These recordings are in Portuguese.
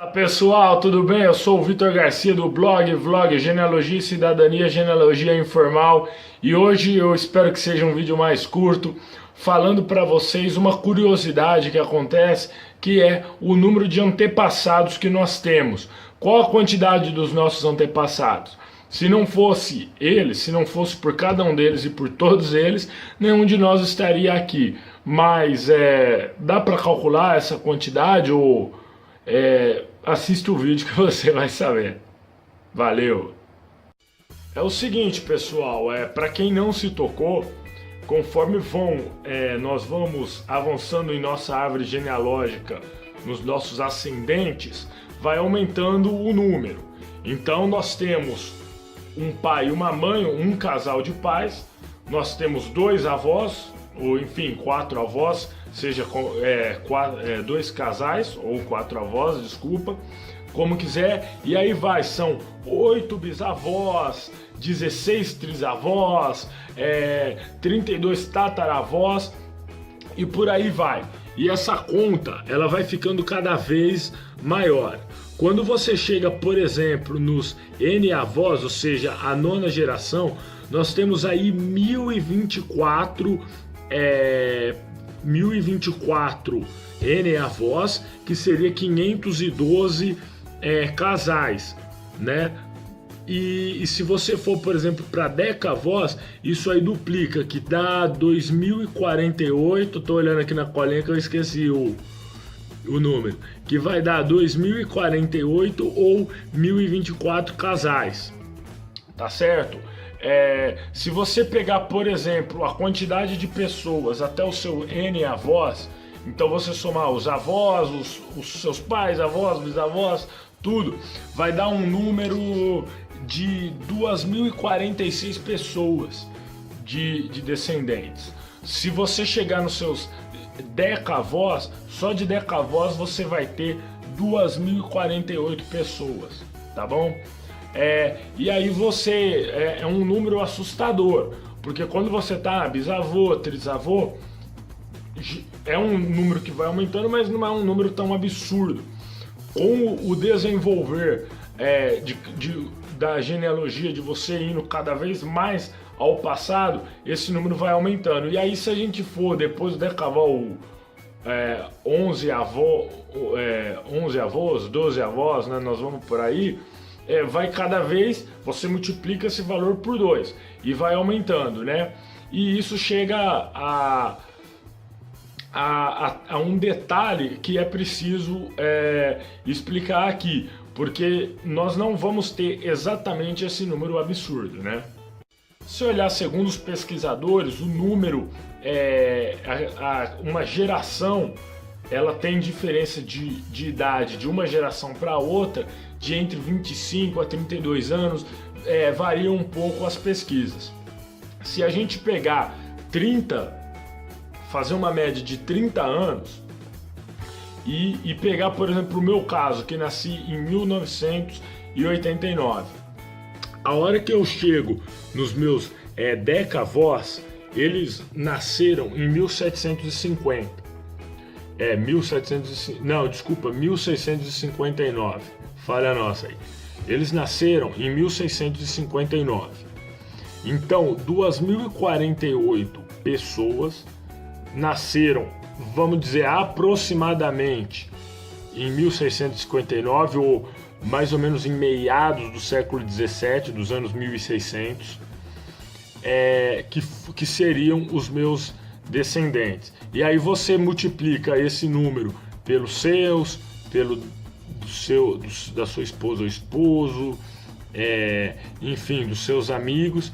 Olá pessoal, tudo bem? Eu sou o Vitor Garcia do Vlog Genealogia e Cidadania, Genealogia Informal, e hoje eu espero que seja um vídeo mais curto, falando para vocês uma curiosidade que acontece, que é o número de antepassados que nós temos. Qual a quantidade dos nossos antepassados? Se não fosse eles, se não fosse por cada um deles e por todos eles, nenhum de nós estaria aqui. Mas dá para calcular essa quantidade ou... assista o vídeo que você vai saber. Valeu! É o seguinte, pessoal, para quem não se tocou, conforme nós vamos avançando em nossa árvore genealógica, nos nossos ascendentes, vai aumentando o número. Então nós temos um pai e uma mãe, um casal de pais, nós temos dois avós, ou enfim, quatro avós, seja dois casais ou quatro avós, desculpa, como quiser, e aí são 8 bisavós, 16 trisavós, 32 tataravós e por aí vai. E essa conta, ela vai ficando cada vez maior. Quando você chega, por exemplo, nos N-avós, ou seja, a nona geração, nós temos aí 1024 N-avós, que seria 512 casais, né? E se você for, por exemplo, para decavós, isso aí duplica, que dá 2048. Tô olhando aqui na colinha que eu esqueci o número, que vai dar 2048 ou 1024 casais, tá certo? Se você pegar, por exemplo, a quantidade de pessoas até o seu N-avós, então você somar os avós, os seus pais, avós, bisavós, tudo, vai dar um número de 2.046 pessoas de descendentes. Se você chegar nos seus decavós, só de decavós você vai ter 2.048 pessoas, tá bom? E aí é um número assustador, porque quando você tá bisavô, trisavô, é um número que vai aumentando, mas não é um número tão absurdo. Com o desenvolver da genealogia, de você indo cada vez mais ao passado, esse número vai aumentando. E aí, se a gente for depois do decavó 11 avós, 12 avós, né, nós vamos por aí, vai cada vez, você multiplica esse valor por 2 e vai aumentando, né? E isso chega a um detalhe que é preciso explicar aqui, porque nós não vamos ter exatamente esse número absurdo, né? Se olhar segundo os pesquisadores, o número, uma geração, ela tem diferença de idade de uma geração para outra de entre 25 a 32 anos, varia um pouco as pesquisas. Se a gente pegar 30, fazer uma média de 30 anos e pegar, por exemplo, o meu caso, que nasci em 1989, a hora que eu chego nos meus decavós, eles nasceram em 1750. 1659. Falha nossa aí. Eles nasceram em 1659. Então, 2.048 pessoas nasceram, vamos dizer, aproximadamente em 1659 ou mais ou menos em meados do século 17, dos anos 1600, que seriam os meus descendentes. E aí você multiplica esse número pelos seus, da sua esposa ou esposo, enfim, dos seus amigos.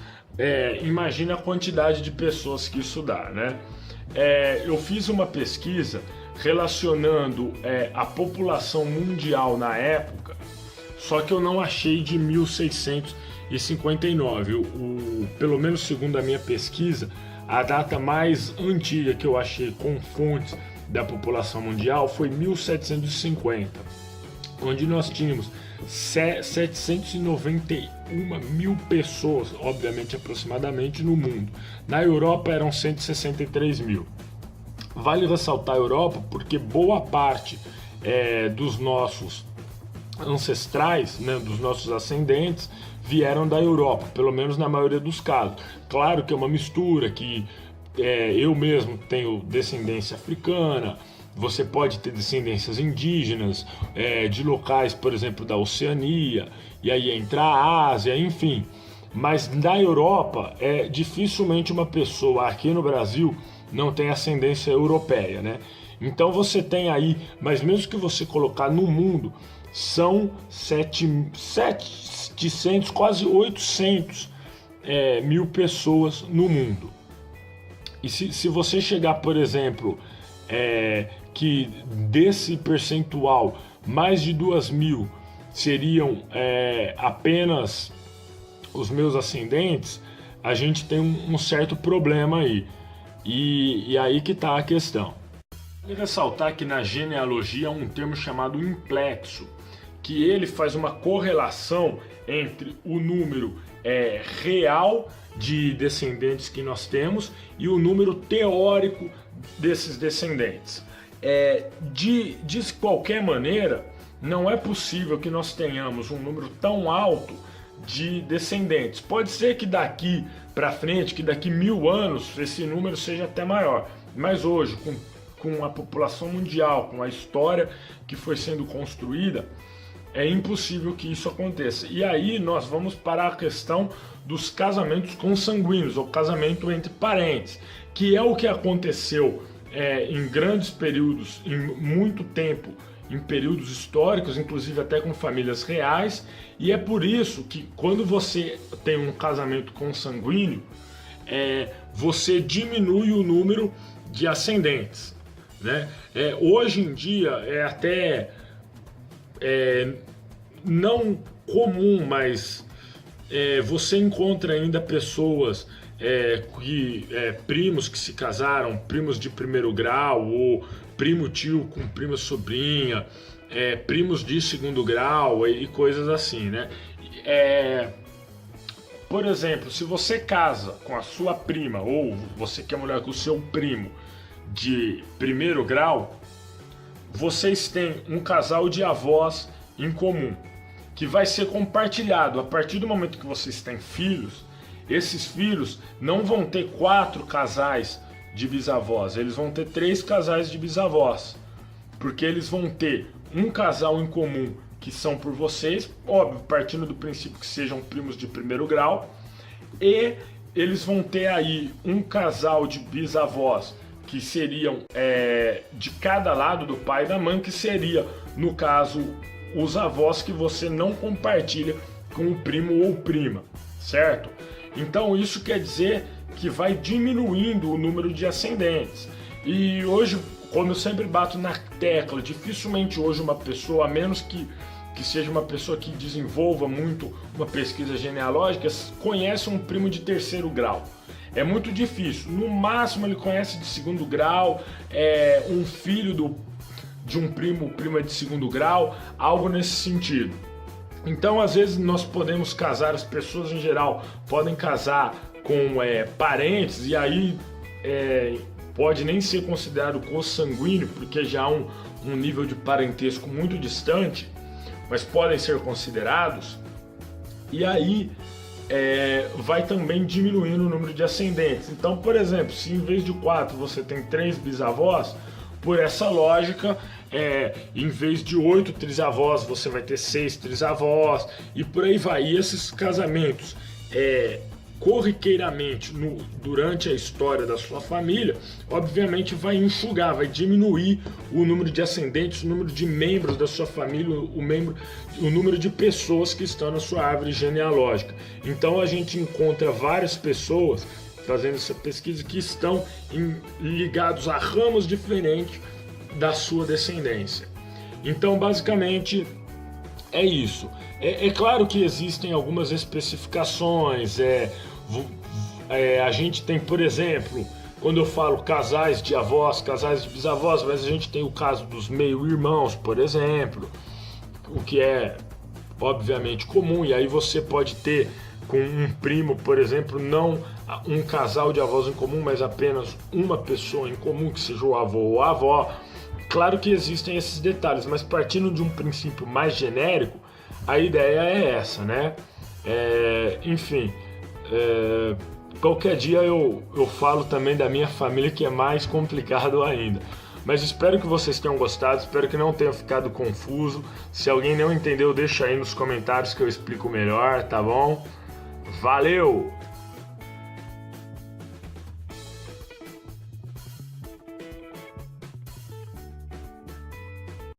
Imagina a quantidade de pessoas que isso dá, né? Eu fiz uma pesquisa relacionando a população mundial na época, só que eu não achei de 1659. Pelo menos segundo a minha pesquisa, a data mais antiga que eu achei com fontes da população mundial foi 1750, onde nós tínhamos 791 mil pessoas, obviamente aproximadamente, no mundo. Na Europa eram 163 mil. Vale ressaltar a Europa porque boa parte dos nossos ancestrais, né, dos nossos ascendentes, vieram da Europa, pelo menos na maioria dos casos. Claro que é uma mistura, que eu mesmo tenho descendência africana, você pode ter descendências indígenas, de locais, por exemplo, da Oceania, e aí entra a Ásia, enfim. Mas na Europa, dificilmente uma pessoa aqui no Brasil não tem ascendência europeia, né? Então você tem aí, mas mesmo que você colocar no mundo, são 700, quase 800 mil pessoas no mundo. E se você chegar, por exemplo, que desse percentual, mais de 2.000 seriam apenas os meus ascendentes, a gente tem um certo problema aí. E aí que está a questão. Vale ressaltar que na genealogia há um termo chamado implexo, que ele faz uma correlação entre o número real de descendentes que nós temos e o número teórico desses descendentes. De qualquer maneira, não é possível que nós tenhamos um número tão alto de descendentes. Pode ser que daqui para frente, que daqui 1000 anos, esse número seja até maior, mas hoje, com a população mundial, com a história que foi sendo construída, é impossível que isso aconteça. E aí nós vamos para a questão dos casamentos consanguíneos, ou casamento entre parentes, que é o que aconteceu em grandes períodos, em muito tempo, em períodos históricos, inclusive até com famílias reais, e é por isso que quando você tem um casamento consanguíneo, você diminui o número de ascendentes, né? Hoje em dia é até não comum, mas você encontra ainda pessoas primos que se casaram, primos de primeiro grau, ou primo tio com prima sobrinha, primos de segundo grau e coisas assim, né? Por exemplo, se você casa com a sua prima, ou você que é mulher com o seu primo de primeiro grau, vocês têm um casal de avós em comum, que vai ser compartilhado. A partir do momento que vocês têm filhos, esses filhos não vão ter 4 casais de bisavós, eles vão ter 3 casais de bisavós, porque eles vão ter um casal em comum que são por vocês, óbvio, partindo do princípio que sejam primos de primeiro grau, e eles vão ter aí um casal de bisavós que seriam de cada lado do pai e da mãe, que seria, no caso, os avós que você não compartilha com o primo ou prima, certo? Então isso quer dizer que vai diminuindo o número de ascendentes. E hoje, como eu sempre bato na tecla, dificilmente hoje uma pessoa, a menos que seja uma pessoa que desenvolva muito uma pesquisa genealógica, conhece um primo de terceiro grau. É muito difícil. No máximo ele conhece de segundo grau, um filho de um prima de segundo grau, algo nesse sentido. Então, às vezes nós podemos casar, as pessoas em geral podem casar com parentes, e aí pode nem ser considerado consanguíneo, porque já há um nível de parentesco muito distante, mas podem ser considerados, e aí vai também diminuindo o número de ascendentes. Então, por exemplo, se em vez de 4 você tem 3 bisavós, por essa lógica, em vez de 8 trisavós, você vai ter 6 trisavós, e por aí vai. E esses casamentos, corriqueiramente, durante a história da sua família, obviamente vai enxugar, vai diminuir o número de ascendentes, o número de membros da sua família, o número de pessoas que estão na sua árvore genealógica. Então a gente encontra várias pessoas fazendo essa pesquisa que estão ligados a ramos diferentes da sua descendência. Então, basicamente, é isso. É claro que existem algumas especificações. A gente tem, por exemplo, quando eu falo casais de avós, casais de bisavós, mas a gente tem o caso dos meio-irmãos, por exemplo, o que é obviamente comum, e aí você pode ter com um primo, por exemplo, não um casal de avós em comum, mas apenas uma pessoa em comum, que seja o avô ou a avó. Claro que existem esses detalhes, mas partindo de um princípio mais genérico, a ideia é essa, né? Enfim, qualquer dia eu falo também da minha família, que é mais complicado ainda. Mas espero que vocês tenham gostado, espero que não tenha ficado confuso. Se alguém não entendeu, deixa aí nos comentários que eu explico melhor, tá bom? Valeu!